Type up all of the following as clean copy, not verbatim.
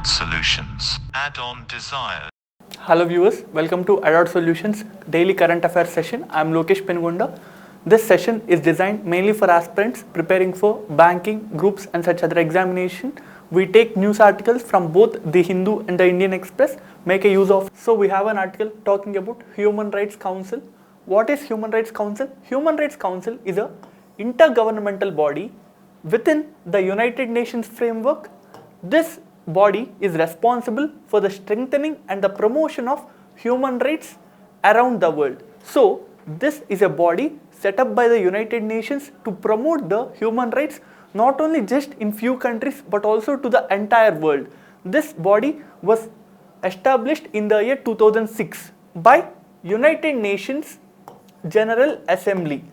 Adult Solutions. Add-on Desire. Hello viewers, welcome to Adult Solutions Daily Current Affairs session. I am Lokesh Pengonda. This session is designed mainly for aspirants preparing for banking, groups and such other examination. We take news articles from both the Hindu and the Indian Express, make a use of. So we have an article talking about Human Rights Council. What is Human Rights Council? Human Rights Council is a intergovernmental body within the United Nations framework. This body is responsible for the strengthening and the promotion of human rights around the world. So this is a body set up by the United Nations to promote the human rights not only just in few countries but also to the entire world. This body was established in the year 2006 by United Nations General Assembly.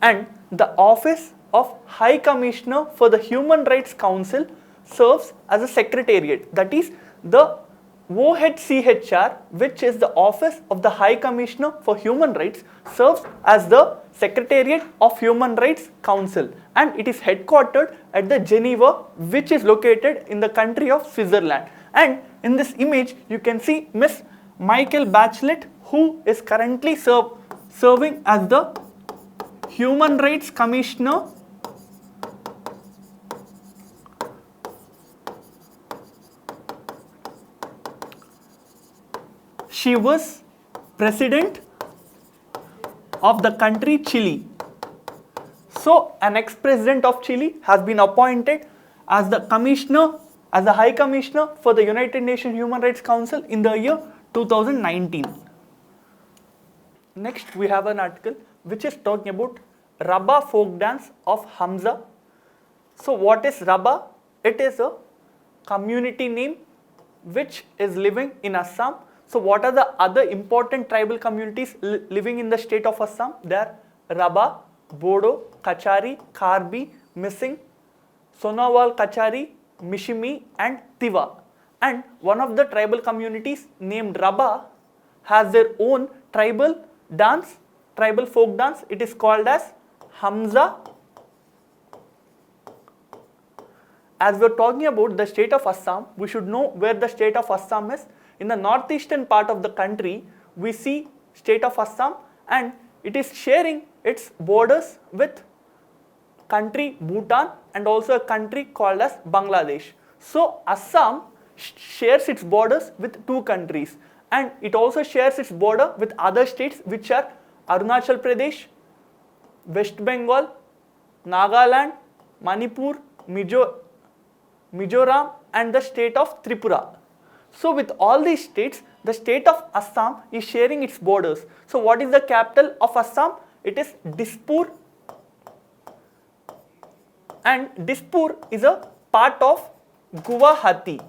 And the office of High Commissioner for the Human Rights Council serves as a secretariat. That is the OHCHR, which is the office of the High Commissioner for Human Rights, serves as the secretariat of Human Rights Council, and it is headquartered at the Geneva, which is located in the country of Switzerland. And in this image you can see Miss Michelle Bachelet, who is currently serving as the Human Rights Commissioner She was president of the country Chile. So an ex-president of Chile has been appointed as the commissioner, as the High Commissioner for the United Nations Human Rights Council in the year 2019. Next we have an article which is talking about Rabba folk dance of Hamza. So what is Rabba? It is a community name which is living in Assam. So what are the other important tribal communities living in the state of Assam? They are Rabba, Bodo, Kachari, Karbi, Missing, Sonawal Kachari, Mishimi and Tiva. And one of the tribal communities named Rabba has their own tribal dance, tribal folk dance. It is called as Hamza. As we are talking about the state of Assam, we should know where the state of Assam is. In the northeastern part of the country, we see state of Assam, and it is sharing its borders with country Bhutan and also a country called as Bangladesh. So Assam shares its borders with two countries, and it also shares its border with other states which are Arunachal Pradesh, West Bengal, Nagaland, Manipur, Mizoram and the state of Tripura. So with all these states, the state of Assam is sharing its borders. So what is the capital of Assam? It is Dispur, and Dispur is a part of Guwahati.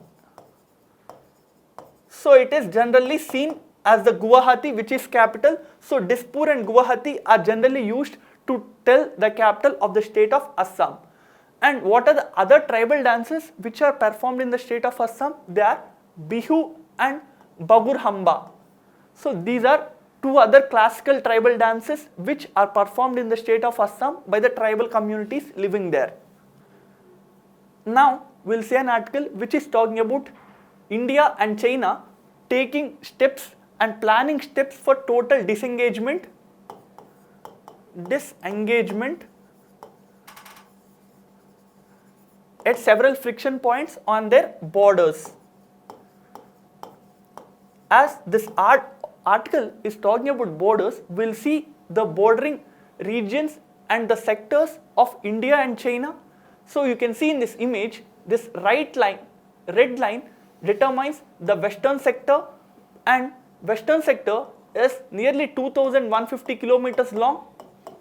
So it is generally seen as the Guwahati which is capital. So Dispur and Guwahati are generally used to tell the capital of the state of Assam. And what are the other tribal dances which are performed in the state of Assam? They are Bihu and Bagur Hamba. So these are two other classical tribal dances which are performed in the state of Assam by the tribal communities living there. Now we will see an article which is talking about India and China taking steps and planning steps for total disengagement at several friction points on their borders. As this article is talking about borders, we will see the bordering regions and the sectors of India and China. So you can see in this image, this red line determines the western sector, and western sector is nearly 2150 kilometers long.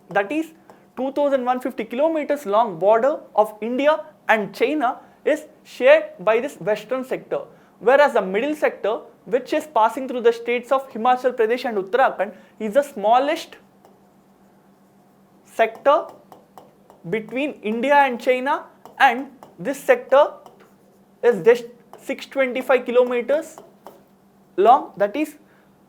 That is 2150 kilometers long border of India and China is shared by this western sector, whereas the middle sector, which is passing through the states of Himachal Pradesh and Uttarakhand, is the smallest sector between India and China, and this sector is just 625 kilometers long. That is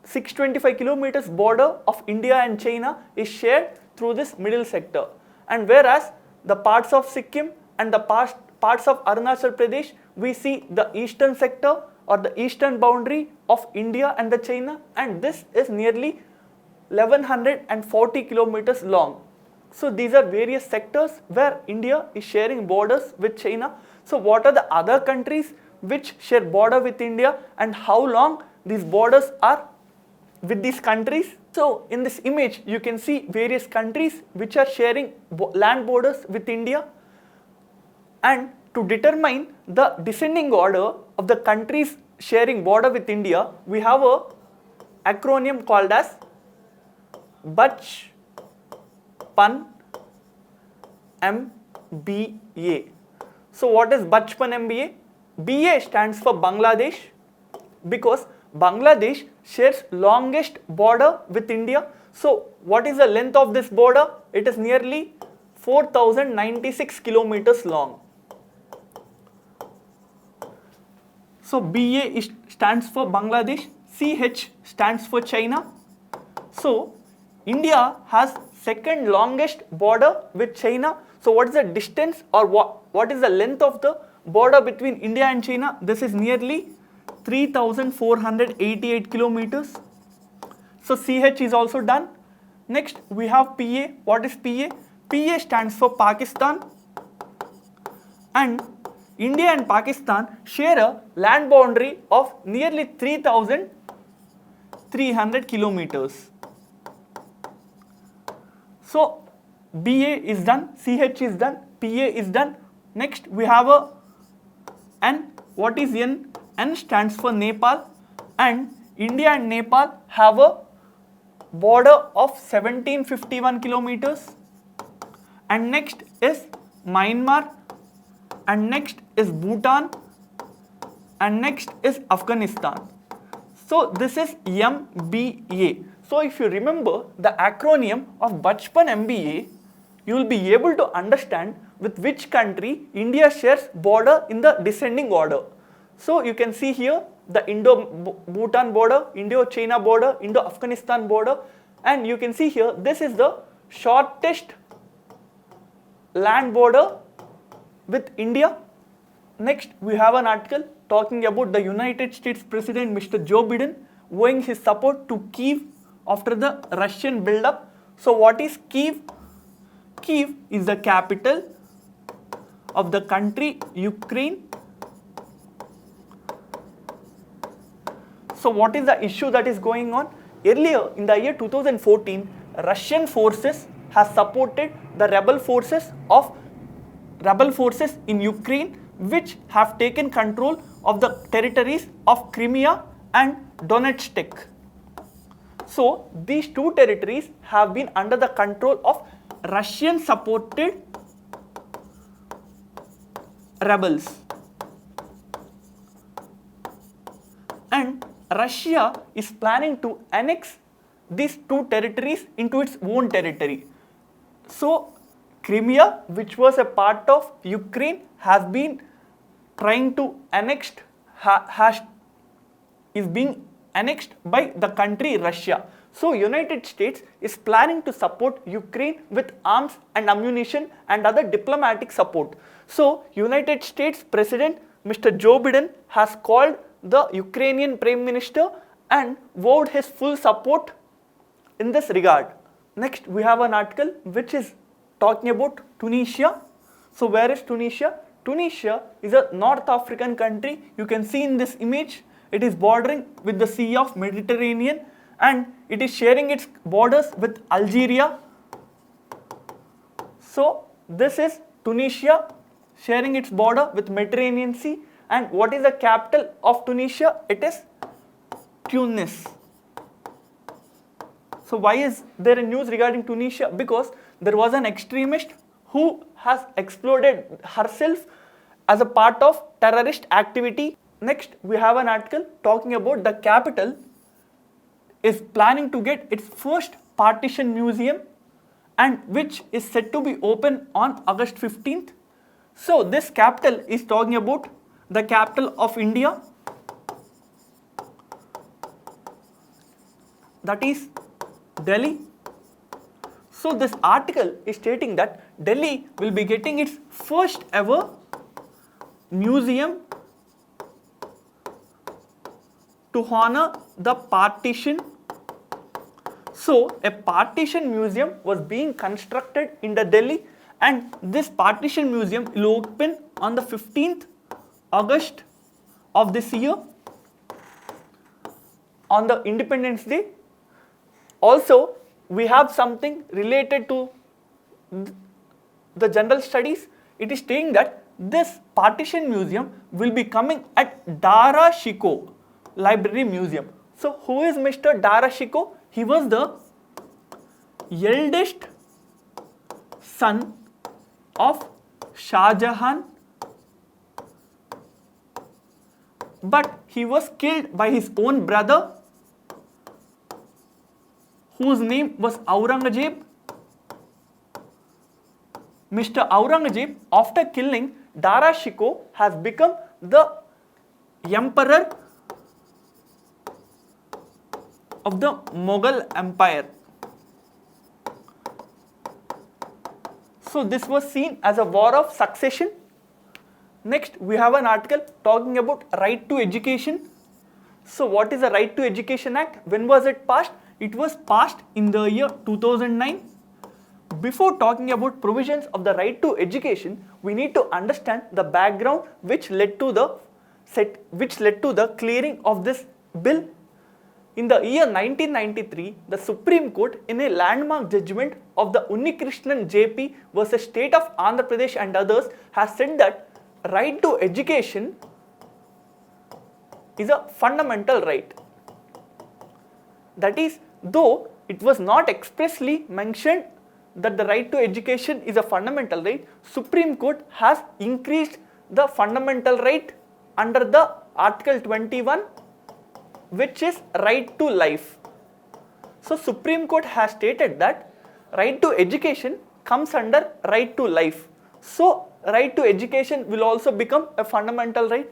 625 kilometers border of India and China is shared through this middle sector, and whereas the parts of Sikkim and the parts of Arunachal Pradesh, we see the eastern sector or the eastern boundary of India and the China, and this is nearly 1140 kilometers long. So these are various sectors where India is sharing borders with China. So what are the other countries which share border with India and how long these borders are with these countries? So in this image you can see various countries which are sharing land borders with India, and to determine the descending order of the countries sharing border with India, we have a acronym called as Bachpan MBA. So what is Bachpan MBA? BA stands for Bangladesh because Bangladesh shares longest border with India. So what is the length of this border? It is nearly 4096 kilometers long. So BA stands for Bangladesh, CH stands for China. So India has second longest border with China. So what is the distance or what is the length of the border between India and China? This is nearly 3488 kilometers. So CH is also done. Next we have PA. What is PA? PA stands for Pakistan, and India and Pakistan share a land boundary of nearly 3300 kilometers. So BA is done, CH is done, PA is done. Next we have a N. What is N? N stands for Nepal, and India and Nepal have a border of 1751 kilometers. And next is Myanmar, and next is Bhutan, and next is Afghanistan. So this is MBA. So if you remember the acronym of Bachpan MBA, you will be able to understand with which country India shares border in the descending order. So you can see here the Indo-Bhutan border, Indo-China border, Indo-Afghanistan border, and you can see here this is the shortest land border with India. Next we have an article talking about the United States President Mr. Joe Biden owing his support to Kyiv after the Russian build-up. So what is Kyiv? Kyiv is the capital of the country Ukraine. So what is the issue that is going on? Earlier in the year 2014, Russian forces has supported the rebel forces in Ukraine, which have taken control of the territories of Crimea and Donetsk. So these two territories have been under the control of Russian supported rebels, and Russia is planning to annex these two territories into its own territory. So Crimea, which was a part of Ukraine, has been trying to is being annexed by the country Russia. So United States is planning to support Ukraine with arms and ammunition and other diplomatic support. So United States President Mr. Joe Biden has called the Ukrainian Prime Minister and vowed his full support in this regard. Next we have an article which is talking about Tunisia. So where is Tunisia? Tunisia is a North African country. You can see in this image it is bordering with the Sea of Mediterranean, and it is sharing its borders with Algeria. So this is Tunisia sharing its border with Mediterranean Sea. And what is the capital of Tunisia? It is Tunis. So why is there a news regarding Tunisia? Because there was an extremist who has exploded herself as a part of terrorist activity. Next we have an article talking about the capital is planning to get its first partition museum, and which is set to be open on August 15th. So this capital is talking about the capital of India, that is Delhi. So this article is stating that Delhi will be getting its first ever museum to honor the partition. So a partition museum was being constructed in the Delhi, and this partition museum will open on the 15th August of this year on the Independence Day. Also, we have something related to the general studies. It is saying that this partition museum will be coming at Dara Shikoh Library Museum. So who is Mr. Dara Shikoh? He was the eldest son of Shah Jahan, but he was killed by his own brother, whose name was Aurangzeb. Mr. Aurangzeb, after killing Dara Shikoh, has become the emperor of the Mughal Empire. So this was seen as a war of succession. Next, we have an article talking about right to education. So what is the Right to Education Act? When was it passed? It was passed in the year 2009. Before talking about provisions of the right to education, we need to understand the background which led to the clearing of this bill. In the year 1993, the Supreme Court, in a landmark judgment of the Unnikrishnan JP versus State of Andhra Pradesh and others, has said that right to education is a fundamental right. That is, though it was not expressly mentioned that the right to education is a fundamental right, Supreme Court has increased the fundamental right under the Article 21, which is right to life. So Supreme Court has stated that right to education comes under right to life. So right to education will also become a fundamental right.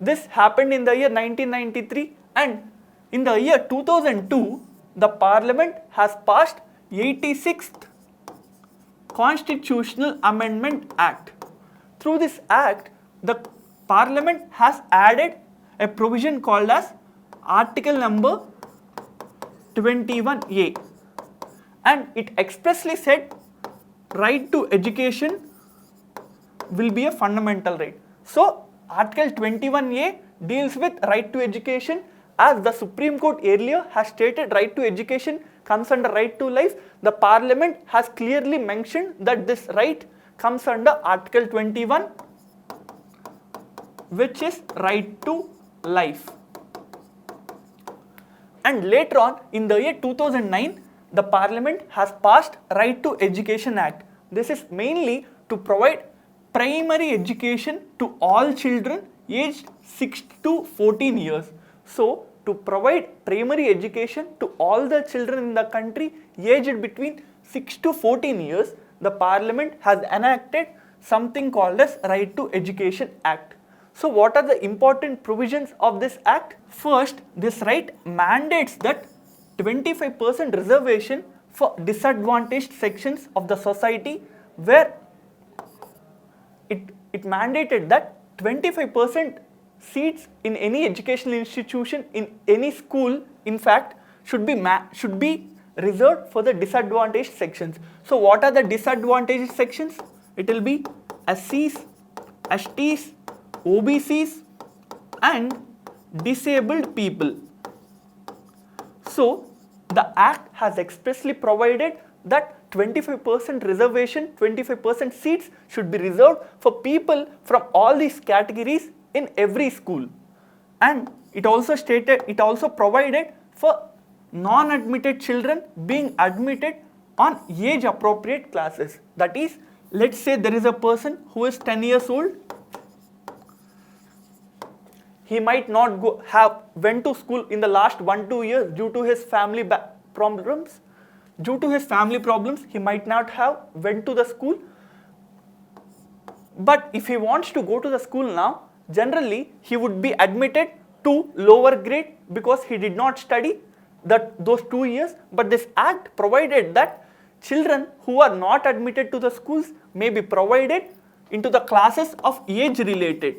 This happened in the year 1993, and in the year 2002, the Parliament has passed 86th Constitutional Amendment Act. Through this act, the Parliament has added a provision called as Article number 21A, and it expressly said right to education will be a fundamental right. So Article 21A deals with right to education. As the Supreme Court earlier has stated right to education comes under right to life, the Parliament has clearly mentioned that this right comes under Article 21, which is right to life. And later on, in the year 2009, the Parliament has passed Right to Education Act. This is mainly to provide primary education to all children aged 6 to 14 years. So, to provide primary education to all the children in the country aged between 6 to 14 years, the Parliament has enacted something called as Right to Education Act. So what are the important provisions of this act? First, this right mandates that 25% reservation for disadvantaged sections of the society, where it mandated that 25% seats in any educational institution, in any school, in fact, should be reserved for the disadvantaged sections. So what are the disadvantaged sections? It will be SCs, STs, OBCs and disabled people. So the act has expressly provided that 25% reservation, 25% seats should be reserved for people from all these categories in every school. And it also provided for non-admitted children being admitted on age appropriate classes. That is, let's say there is a person who is 10 years old. He might not went to school in the last 1-2 years due to his family problems. Due to his family problems, he might not have went to the school. But if he wants to go to the school now, generally he would be admitted to lower grade because he did not study those 2 years. But this act provided that children who are not admitted to the schools may be provided into the classes of age related.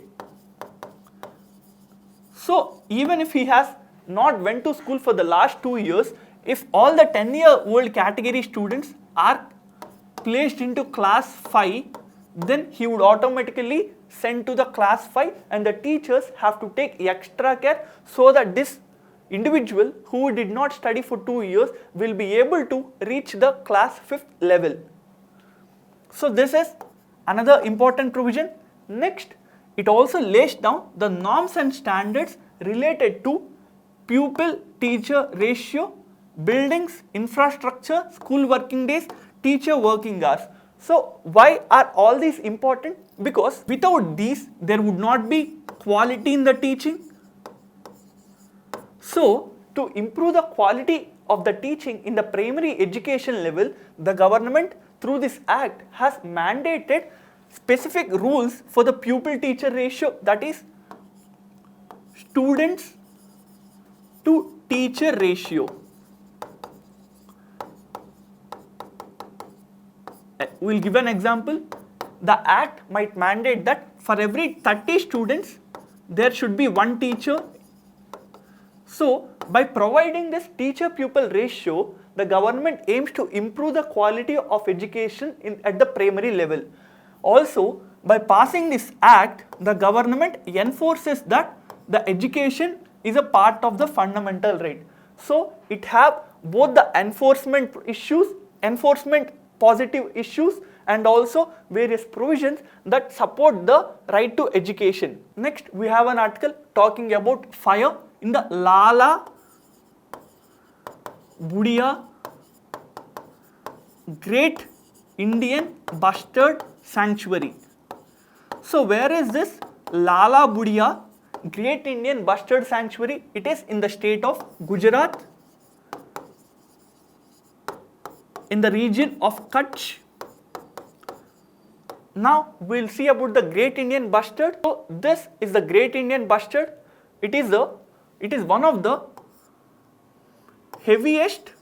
So even if he has not went to school for the last 2 years, if all the 10-year-old category students are placed into class 5, then he would automatically send to the class 5, and the teachers have to take extra care so that this individual who did not study for 2 years will be able to reach the class 5th level. So this is another important provision. Next, it also lays down the norms and standards related to pupil-teacher ratio, buildings, infrastructure, school working days, teacher working hours. So why are all these important? Because without these, there would not be quality in the teaching. So to improve the quality of the teaching in the primary education level, the government through this act has mandated specific rules for the pupil-teacher ratio, that is students to teacher ratio. We'll give an example. The act might mandate that for every 30 students, there should be one teacher. So by providing this teacher-pupil ratio, the government aims to improve the quality of education at the primary level. Also, by passing this act, the government enforces that the education is a part of the fundamental right. So it have both the enforcement issues, enforcement positive issues, and also various provisions that support the right to education. Next, we have an article talking about fire in the Lala Budia Great Indian Bustard Sanctuary. So where is this Lala Budia Great Indian Bustard Sanctuary? It is in the state of Gujarat, in the region of Kutch. Now we'll see about the Great Indian Bustard. So this is the Great Indian Bustard. It is one of the heaviest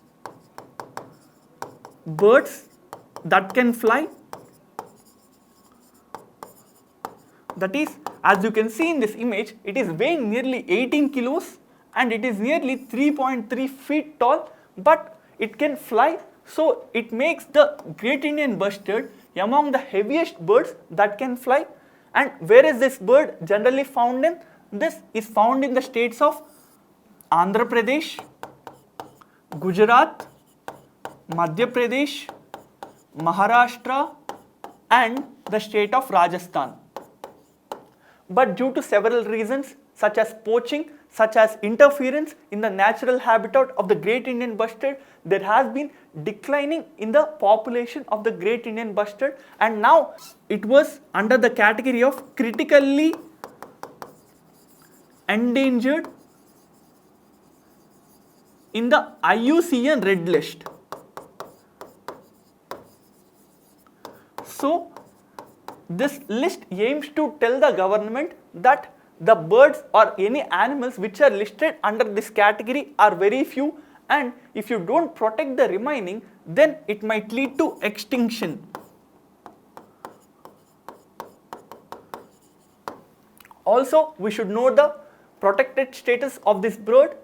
birds that can fly. That is, as you can see in this image, it is weighing nearly 18 kilos and it is nearly 3.3 feet tall, but it can fly. So it makes the Great Indian Bustard among the heaviest birds that can fly. And where is this bird generally found in? This is found in the states of Andhra Pradesh, Gujarat, Madhya Pradesh, Maharashtra, and the state of Rajasthan. But due to several reasons such as poaching, such as interference in the natural habitat of the Great Indian Bustard, there has been declining in the population of the Great Indian Bustard, and now it was under the category of critically endangered in the IUCN Red List. So this list aims to tell the government that the birds or any animals which are listed under this category are very few, and if you don't protect the remaining, then it might lead to extinction. Also, we should know the protected status of this bird.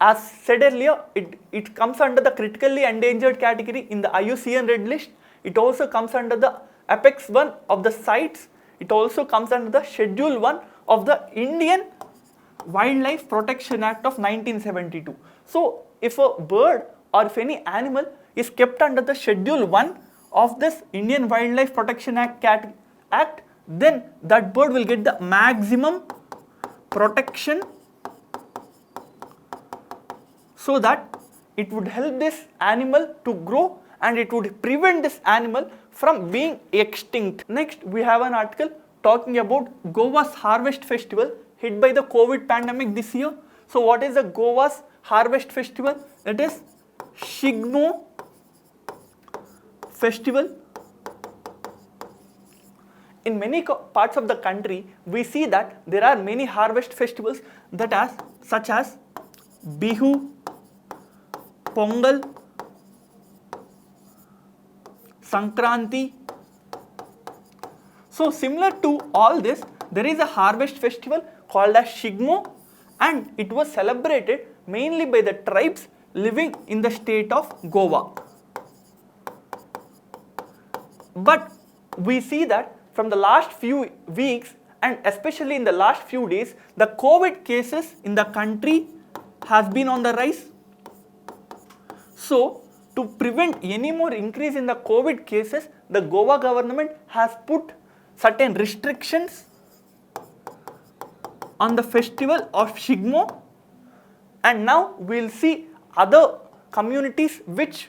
As said earlier, it comes under the critically endangered category in the IUCN Red List. It also comes under the Apex 1 of the CITES. It also comes under the Schedule 1 of the Indian Wildlife Protection Act of 1972. So if a bird or if any animal is kept under the Schedule 1 of this Indian Wildlife Protection Act, then that bird will get the maximum protection, so that it would help this animal to grow and it would prevent this animal from being extinct. Next, we have an article talking about Goa's Harvest Festival hit by the COVID pandemic this year. So what is the Goa's Harvest Festival? It is Shigmo Festival. In many parts of the country, we see that there are many harvest festivals such as Bihu, Pongal, Sankranti. So similar to all this, there is a harvest festival called as Shigmo, and it was celebrated mainly by the tribes living in the state of Goa. But we see that from the last few weeks and especially in the last few days, the COVID cases in the country has been on the rise. So to prevent any more increase in the COVID cases, the Goa government has put certain restrictions on the festival of Shigmo, and now we'll see other communities which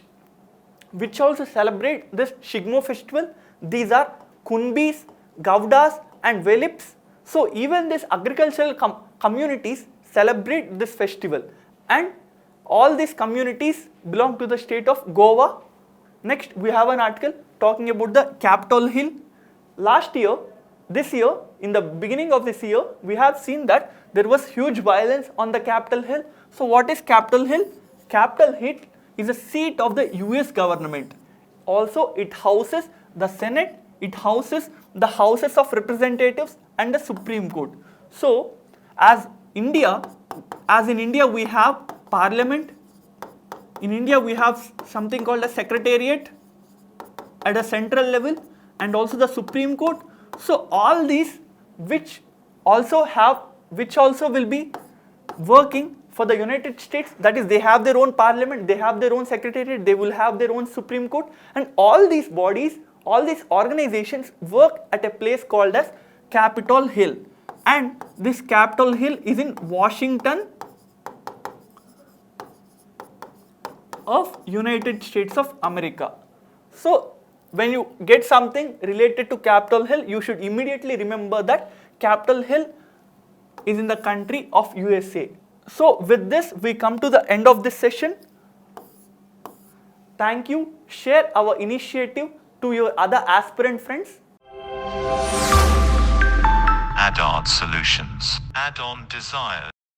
also celebrate this Shigmo festival. These are Kunbis, Gaudas and Velips. So even these agricultural communities celebrate this festival, and all these communities belong to the state of Goa. Next, we have an article talking about the Capitol Hill. This year, in the beginning of this year, we have seen that there was huge violence on the Capitol Hill. So what is Capitol Hill? Capitol Hill is a seat of the US government. Also, it houses the Senate, it houses the Houses of Representatives and the Supreme Court. So, as in India we have Parliament, in India we have something called a Secretariat at a central level, and also the Supreme Court. So all these which also will be working for the United States, that is, they have their own parliament, they have their own secretariat, they will have their own Supreme Court, and all these bodies, all these organizations work at a place called as Capitol Hill. And this Capitol Hill is in Washington of United States of America. So when you get something related to Capitol Hill, you should immediately remember that Capitol Hill is in the country of USA. So with this, we come to the end of this session. Thank you. Share our initiative to your other aspirant friends. Add-on solutions. Add-on desires.